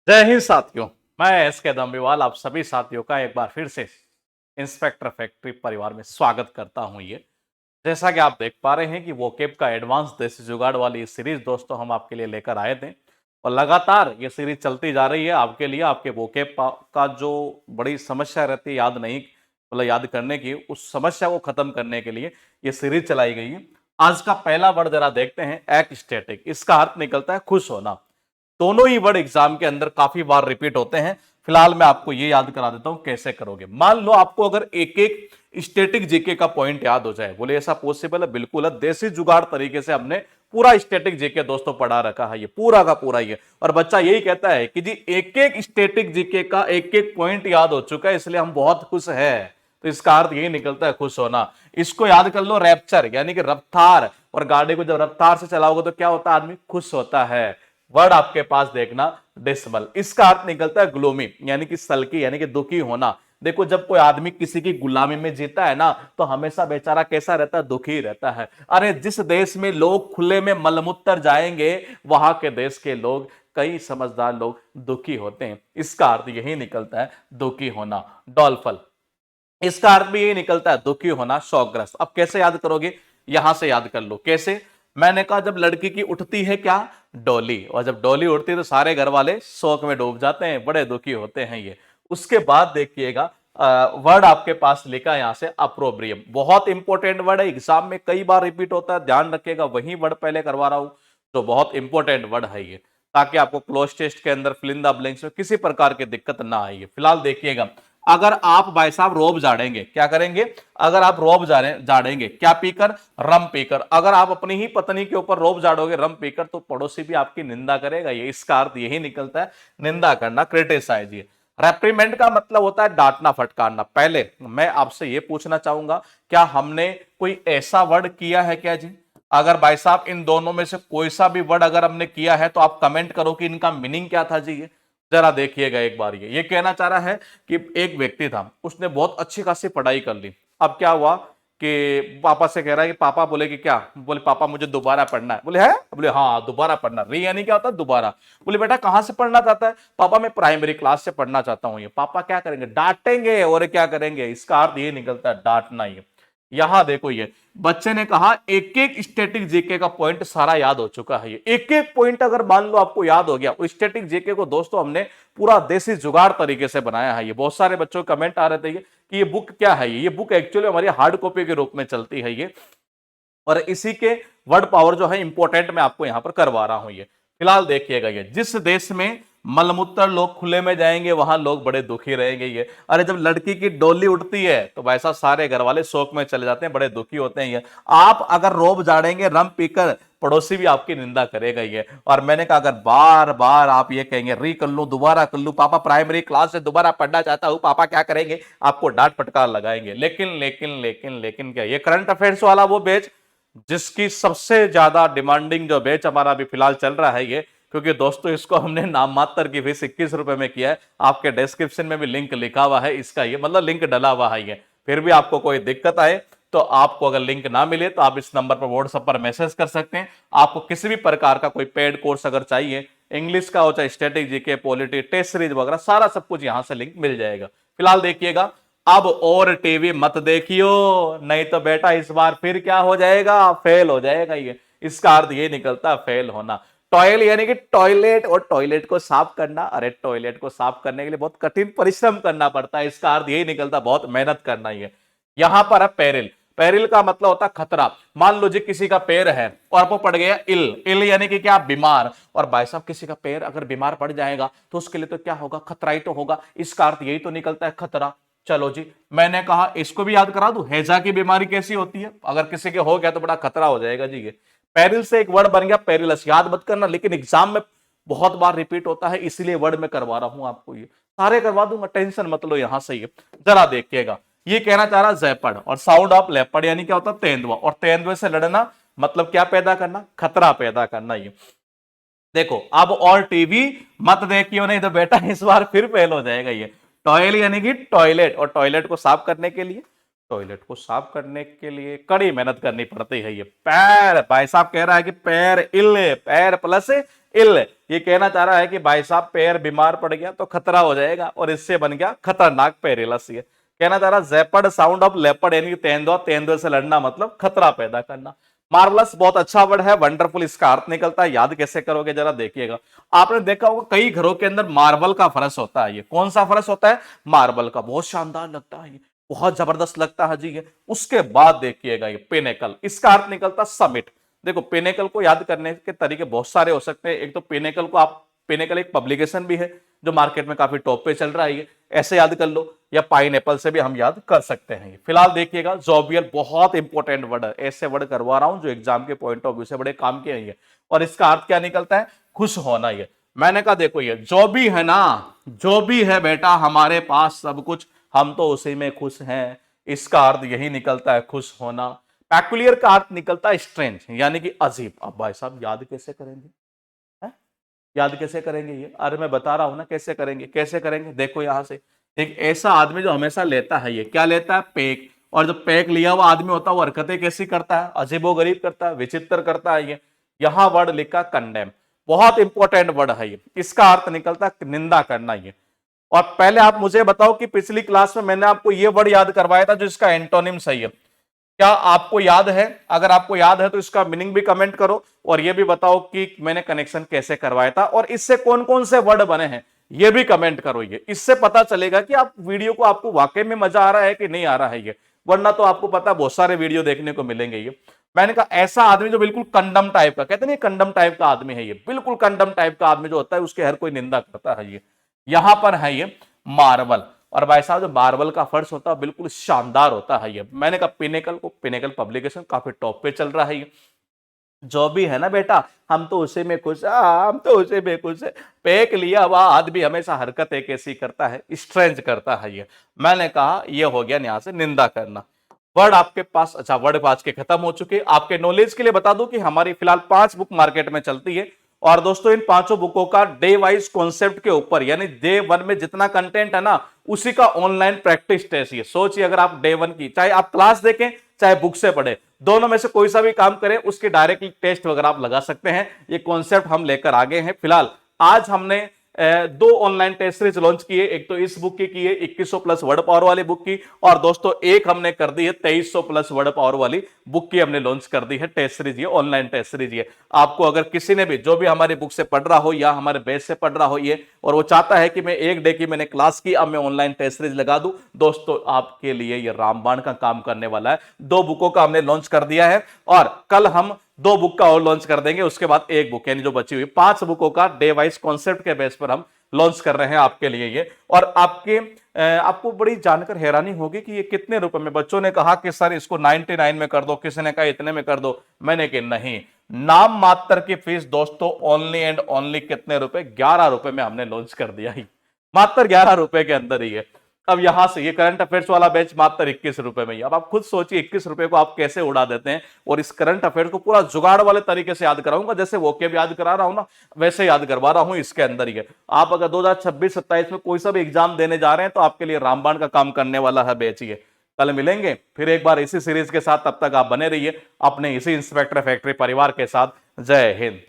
जय हिंद साथियों। मैं एस के दम्बीवाल आप सभी साथियों का एक बार फिर से इंस्पेक्टर फैक्ट्री परिवार में स्वागत करता हूं। ये जैसा कि आप देख पा रहे हैं कि वोकेब का एडवांस देसी जुगाड़ वाली सीरीज दोस्तों हम आपके लिए लेकर आए थे और लगातार ये सीरीज चलती जा रही है आपके लिए। आपके वोकेब का जो बड़ी समस्या रहती है याद नहीं मतलब याद करने की, उस समस्या को खत्म करने के लिए ये सीरीज चलाई गई है। आज का पहला वर्ड जरा देखते हैं, एक्स्टेटिक। इसका अर्थ निकलता है खुश होना। दोनों ही वर्ड एग्जाम के अंदर काफी बार रिपीट होते हैं। फिलहाल मैं आपको ये याद करा देता हूं कैसे करोगे। मान लो आपको अगर एक एक स्टैटिक जीके का पॉइंट याद हो जाए, बोले ऐसा पॉसिबल है? बिल्कुल है। देसी जुगाड़ तरीके से हमने पूरा स्टैटिक जीके दोस्तों पढ़ा रखा है, ये पूरा का पूरा ये। और बच्चा यही कहता है कि जी एक एक स्टैटिक जीके का एक एक पॉइंट याद हो चुका है, इसलिए हम बहुत खुश हैं। तो इसका अर्थ यही निकलता है खुश होना। इसको याद कर लो, रैप्चर यानी कि रफ्तार। और गाड़ी को जब रफ्तार से चलाओगे तो क्या होता है? आदमी खुश होता है। वर्ड आपके पास देखना, डिसमल। इसका अर्थ निकलता है ग्लोमी यानी कि सल्की यानी कि दुखी होना। देखो जब कोई आदमी किसी की गुलामी में जीता है ना, तो हमेशा बेचारा कैसा रहता है? दुखी रहता है। अरे जिस देश में लोग खुले में मलमूत्र जाएंगे, वहां के देश के लोग, कई समझदार लोग दुखी होते हैं। इसका अर्थ यही निकलता है दुखी होना। डॉल्फल, इसका अर्थ भी यही निकलता है दुखी होना, शौकग्रस्त। अब कैसे याद करोगे? यहां से याद कर लो। कैसे? मैंने कहा जब लड़की की उठती है क्या? डोली। और जब डोली उठती है तो सारे घर वाले शोक में डूब जाते हैं, बड़े दुखी होते हैं ये। उसके बाद देखिएगा वर्ड आपके पास लिखा है यहां से अप्रोब्रियम। बहुत इंपॉर्टेंट वर्ड है, एग्जाम में कई बार रिपीट होता है, ध्यान रखिएगा। वही वर्ड पहले करवा रहा हूं, तो बहुत इंपॉर्टेंट वर्ड है ये, ताकि आपको क्लोज टेस्ट के अंदर फिल इन द ब्लैंक्स में किसी प्रकार की दिक्कत ना आए। फिलहाल देखिएगा, अगर आप भाई साहब रोब झाड़ेंगे, क्या करेंगे? अगर आप रोब झाड़ेंगे क्या पीकर? रम पीकर। अगर आप अपनी ही पत्नी के ऊपर रोब झाड़ोगे रम पीकर, तो पड़ोसी भी आपकी निंदा करेगा। ये इसका अर्थ यही निकलता है निंदा करना, क्रिटिसाइज। ये रेप्रीमेंट का मतलब होता है डांटना फटकारना। पहले मैं आपसे ये पूछना चाहूंगा, क्या हमने कोई ऐसा वर्ड किया है क्या जी? अगर भाई साहब इन दोनों में से कोई सा भी वर्ड अगर हमने किया है तो आप कमेंट करो कि इनका मीनिंग क्या था जी। ये जरा देखिएगा एक बार। ये कहना चाह रहा है कि एक व्यक्ति था, उसने बहुत अच्छी खासी पढ़ाई कर ली। अब क्या हुआ कि पापा से कह रहा है कि पापा, बोले कि क्या? बोले पापा मुझे दोबारा पढ़ना है। बोले है? बोले हाँ दोबारा पढ़ना। री यानी क्या होता है? दोबारा। बोले बेटा कहां से पढ़ना चाहता है? पापा मैं प्राइमरी क्लास से पढ़ना चाहता हूं। ये पापा क्या करेंगे? डांटेंगे। और क्या करेंगे? इसका अर्थ ये निकलता है डांटना। ये यहां देखो, ये बच्चे ने कहा एक एक स्टैटिक जीके का पॉइंट सारा याद हो चुका है। ये एक एक पॉइंट अगर मान लो आपको याद हो गया। स्टैटिक जीके को दोस्तों हमने पूरा देसी जुगाड़ तरीके से बनाया है। ये बहुत सारे बच्चों के कमेंट आ रहे थे कि ये बुक क्या है। ये बुक एक्चुअली हमारी हार्ड कॉपी के रूप में चलती है ये। और इसी के वर्ड पावर जो है इंपॉर्टेंट मैं आपको यहां पर करवा रहा हूं। ये फिलहाल देखिएगा, ये जिस देश में मलमूत्र लोग खुले में जाएंगे वहां लोग बड़े दुखी रहेंगे। ये अरे जब लड़की की डोली उठती है तो वैसा सारे घर वाले शोक में चले जाते हैं, बड़े दुखी होते हैं। ये आप अगर रोब झाड़ेंगे रम पीकर, पड़ोसी भी आपकी निंदा करेगा। ये और मैंने कहा अगर बार बार आप ये कहेंगे री कर लूं, दोबारा कर लूं, पापा प्राइमरी क्लास से दोबारा पढ़ना चाहता हूं, पापा क्या करेंगे? आपको डांट फटकार लगाएंगे। लेकिन लेकिन लेकिन लेकिन क्या? ये करंट अफेयर्स वाला वो बैच जिसकी सबसे ज्यादा डिमांडिंग जो बैच हमारा अभी फिलहाल चल रहा है ये, क्योंकि दोस्तों इसको हमने नाम मात्र की फीस 21 रुपए में किया है। आपके डिस्क्रिप्शन में भी लिंक लिखा हुआ है इसका, ये मतलब लिंक डला हुआ है ये। फिर भी आपको कोई दिक्कत आए तो आपको अगर लिंक ना मिले तो आप इस नंबर पर व्हाट्सएप पर मैसेज कर सकते हैं। आपको किसी भी प्रकार का कोई पेड कोर्स अगर चाहिए, इंग्लिश का हो चाहे static GK, polity, test series वगैरह, सारा सब कुछ यहां से लिंक मिल जाएगा। फिलहाल देखिएगा, अब और टीवी मत देखियो, नहीं तो बेटा इस बार फिर क्या हो जाएगा? फेल हो जाएगा ये। इसका अर्थ ये निकलता है फेल होना। टॉयलेट यानी कि टॉयलेट, और टॉयलेट को साफ करना। अरे टॉयलेट को साफ करने के लिए बहुत कठिन परिश्रम करना पड़ता है। इसका अर्थ यही निकलता है बहुत मेहनत करना ही है। यहां पर है पेरिल। पेरिल का मतलब होता है खतरा। मान लो जी किसी का पैर है और वो पड़ गया इल। इल यानी कि क्या? बीमार। और भाई साहब किसी का पैर अगर बीमार पड़ जाएगा तो उसके लिए तो क्या होगा? खतरा ही तो होगा। इसका अर्थ यही तो निकलता है खतरा। चलो जी, मैंने कहा इसको भी याद करा दूं। हैजा की बीमारी कैसी होती है? अगर किसी के हो गया तो बड़ा खतरा हो जाएगा जी। ये पेरिल से एक वर्ड बन गया पेरिलस। याद मत करना, लेकिन एग्जाम में बहुत बार रिपीट होता है, इसलिए वर्ड में करवा रहा हूं आपको। ये सारे करवा दूंगा, टेंशन मत लो। यहां से ये जरा देखिएगा, ये कहना चाह रहा जैपड़। और साउंड ऑफ लेपर्ड यानी क्या होता है? तेंदुआ। और तेंदुए से लड़ना मतलब क्या पैदा करना? खतरा पैदा करना। ये देखो, अब और टीवी मत देखियो, नहीं तो बेटा इस बार फिर फेल हो जाएगा ये। टॉयलेट यानी कि टॉयलेट, और टॉयलेट को साफ करने के लिए, टॉयलेट को साफ करने के लिए कड़ी मेहनत करनी पड़ती है। ये पैर, भाई साहब कह रहा है कि पैर इल, पैर प्लस इल, ये कहना चाह रहा है कि भाई साहब पैर बीमार पड़ गया तो खतरा हो जाएगा, और इससे बन गया खतरनाक पेरिलस। ये कहना चाह रहा जेपर्ड साउंड ऑफ लेपर्ड, यानी तेंदुआ, तेंदुए से लड़ना मतलब खतरा पैदा करना। मार्वलस बहुत अच्छा वर्ड है, वंडरफुल इसका अर्थ निकलता है। याद कैसे करोगे जरा देखिएगा। आपने देखा होगा कई घरों के अंदर मार्बल का फर्श होता है। ये कौन सा फर्श होता है? मार्बल का। बहुत शानदार लगता है, ये बहुत जबरदस्त लगता है जी ये। उसके बाद देखिएगा ये पिनेकल, इसका अर्थ निकलता समिट। देखो पिनेकल को याद करने के तरीके बहुत सारे हो सकते हैं। एक तो पिनेकल को आप, पिनेकल एक पब्लिकेशन भी है जो मार्केट में काफी टॉप पे चल रहा है, ये ऐसे याद कर लो, या पाइनएप्पल से भी हम याद कर सकते हैं। फिलहाल देखिएगा जोवियल बहुत इंपॉर्टेंट वर्ड है, ऐसे वर्ड करवा रहा हूं जो एग्जाम के पॉइंट ऑफ व्यू से बड़े काम के हैं। और इसका अर्थ क्या निकलता है? खुश होना। ये मैंने कहा देखो ये जो भी है ना, जो भी है बेटा हमारे पास सब कुछ, हम तो उसी में खुश हैं। इसका अर्थ यही निकलता है, खुश होना। पैक्युलियर का अर्थ निकलता है स्ट्रेंज, यानी कि अजीब। अब भाई साहब याद कैसे करेंगे? याद कैसे करेंगे ये? अरे मैं बता रहा हूं ना कैसे करेंगे। कैसे करेंगे? देखो यहां से, एक ऐसा आदमी जो हमेशा लेता है, ये क्या लेता है? पेक। और जो पेक लिया हुआ आदमी होता है वो हरकतें कैसी करता है? अजीबोगरीब करता है, विचित्र करता है। ये यहां वर्ड लिखा कंडेम, बहुत इंपॉर्टेंट वर्ड है ये। इसका अर्थ निकलता है निंदा करना। ये और पहले आप मुझे बताओ कि पिछली क्लास में मैंने आपको ये वर्ड याद करवाया था जो इसका एंटोनिम सही है, क्या आपको याद है? अगर आपको याद है तो इसका मीनिंग भी कमेंट करो, और ये भी बताओ कि मैंने कनेक्शन कैसे करवाया था, और इससे कौन कौन से वर्ड बने हैं ये भी कमेंट करो। ये इससे पता चलेगा कि आप वीडियो को, आपको वाकई में मजा आ रहा है कि नहीं आ रहा है ये। वरना तो आपको पता बहुत सारे वीडियो देखने को मिलेंगे। ये मैंने कहा ऐसा आदमी जो बिल्कुल कंडम टाइप का, कहते नहीं कंडम टाइप का आदमी है ये, बिल्कुल कंडम टाइप का आदमी जो होता है उसके हर कोई निंदा करता है। ये यहां पर है ये मार्बल। और भाई साहब जो मार्बल का फर्श होता है बिल्कुल शानदार होता है। ये मैंने कहा पिनेकल को, पिनेकल पब्लिकेशन काफी टॉप पे चल रहा है ये। जो भी है ना बेटा हम तो उसे में खुश, हम तो उसे में खुश है। पेक लिया हुआ आदमी हमेशा हरकत एक ऐसी करता है, स्ट्रेंज करता है ये। मैंने कहा ये हो गया यहां से निंदा करना। वर्ड आपके पास, अच्छा वर्ड आज के खत्म हो चुके। आपके नॉलेज के लिए बता दूं कि हमारी फिलहाल 5 बुक मार्केट में चलती है, और दोस्तों इन 5 बुकों का डे वाइज कॉन्सेप्ट के ऊपर, यानी डे 1 में जितना कंटेंट है ना उसी का ऑनलाइन प्रैक्टिस टेस्ट। ये सोचिए अगर आप डे 1 की, चाहे आप क्लास देखें चाहे बुक से पढ़े, दोनों में से कोई सा भी काम करें उसके डायरेक्टली टेस्ट वगैरह आप लगा सकते हैं। ये कॉन्सेप्ट हम लेकर आगे हैं। फिलहाल आज हमने 2 ऑनलाइन टेस्ट सीरीज लॉन्च किए, एक तो इस बुक की है 2100 प्लस वर्ड पावर वाली बुक की, और दोस्तों एक हमने कर दी है 2300 प्लस वर्ड पावर वाली बुक की, हमने लॉन्च कर दी है टेस्ट सीरीज, ये ऑनलाइन टेस्ट सीरीज। ये आपको अगर किसी ने भी जो भी हमारी बुक से पढ़ रहा हो या हमारे बैच से पढ़ रहा हो ये, और वो चाहता है कि मैं एक डे की मैंने क्लास की, अब मैं ऑनलाइन टेस्ट सीरीज लगा दूं, दोस्तों आपके लिए ये रामबाण का काम करने वाला है। 2 बुकों का हमने लॉन्च कर दिया है, और कल हम 2 बुक का और लॉन्च कर देंगे, उसके बाद 1 बुक, यानी जो बची हुई 5 बुकों का डे वाइज कॉन्सेप्ट के बेस पर हम लॉन्च कर रहे हैं आपके लिए ये। और आपको बड़ी जानकर हैरानी होगी कि ये कितने रुपए में। बच्चों ने कहा कि सर इसको 99 में कर दो, किसी ने कहा इतने में कर दो। मैंने कहा नहीं, नाम मात्र की फीस दोस्तों ओनली एंड ओनली कितने रुपए? 11 रुपए में हमने लॉन्च कर दिया ही, मात्र 11 रुपए के अंदर ही है। अब यहां से ये करंट अफेयर्स वाला बैच मात्र 21 रुपए में ही। अब आप खुद सोचिए 21 रुपए को आप कैसे उड़ा देते हैं। और इस करंट अफेयर्स को पूरा जुगाड़ वाले तरीके से याद कराऊंगा, जैसे वोकेब याद करा रहा हूं ना वैसे याद करवा रहा हूं इसके अंदर ही है। आप अगर 2026-27 में कोई सा भी एग्जाम देने जा रहे हैं तो आपके लिए रामबाण का काम करने वाला है बैच ये। कल मिलेंगे फिर एक बार इसी सीरीज के साथ, तब तक आप बने रहिए अपने इसी इंस्पेक्टर फैक्ट्री परिवार के साथ। जय हिंद।